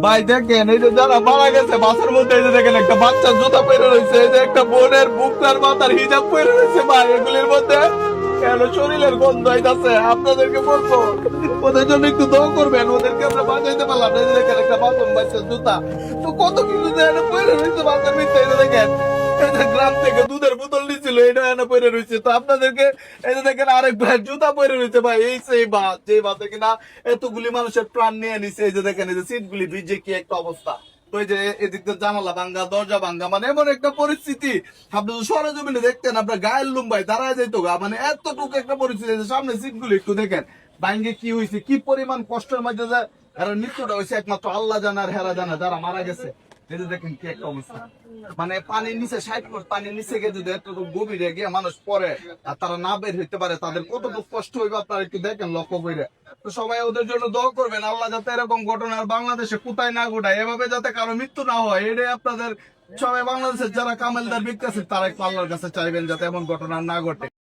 ভাই দেখেন এই যে যারা মারা গেছে বাসের মধ্যে, এই যে দেখেন একটা বাচ্চা জুতা পরে রয়েছে, এই যে একটা বোনের বুকটার মাথার হিজাব পরে রয়েছে ভাই, এগুলির মধ্যে কেন শরীরের গন্ধ আইতাছে। আপনাদেরকে বলবো ওদের জন্য একটু দোয়া করবেন, ওদেরকে আমরা বাঁচাইতে পারলাম না। এই যে দেখেন একটা বাথরুম বাচ্চা জুতা, তো কত কিছু যেন পরে রয়েছে বাসের ভিতরে। এই যে দেখেন এই যে গ্রাম থেকে দুধের বোতল নিচ্ছিল, এটা এনে পরে রয়েছে। তো আপনাদেরকে এই যে দেখেন আরেক ভাই জুতা পরে রয়েছে ভাই, এই সেই বাস যে বাসে কিনা এতগুলি মানুষের প্রাণ নিয়ে নিছে। এই যে দেখেন এই যে সিট গুলি ভিজে কি একটা অবস্থা। তো এই যে এদিক দিয়ে জানালা ভাঙ্গা, দরজা ভাঙ্গা, মানে এমন একটা পরিস্থিতি আপনি সরজমিনে দেখতেন আপনার গায়ের লুম্বাই দাঁড়ায় যেত গা, মানে এতটুকু একটা পরিস্থিতি। সামনে সিট গুলি একটু দেখেন ভাঙ্গে কি হয়েছে, কি পরিমাণ কষ্টের মধ্যে যে এরা মৃত্যুটা হয়েছে একমাত্র আল্লাহ জানে আর হেরা জানে যারা মারা গেছে। এই যে দেখেন কি একটা অবস্থা, মানে পানির নিচে 60 ফুট পানির নিচে গিয়ে যদি এতটুকু গভীরে গিয়ে মানুষ পড়ে আর তারা না বের হইতে পারে, তাদের কতটুকু কষ্ট হইবে আপনারা একটু দেখেন লক্ষ্য করে। তো সবাই ওদের জন্য দোয়া করবেন, আল্লাহ যাতে এরকম ঘটনা আর বাংলাদেশে কোথায় না ঘটায়, এভাবে যাতে কারো মৃত্যু না হয়। এটাই আপনাদের সবাই বাংলাদেশের যারা কামেলদার ব্যক্তি আছে তারা একটু আল্লাহর কাছে চাইবেন যাতে এমন ঘটনা না ঘটে।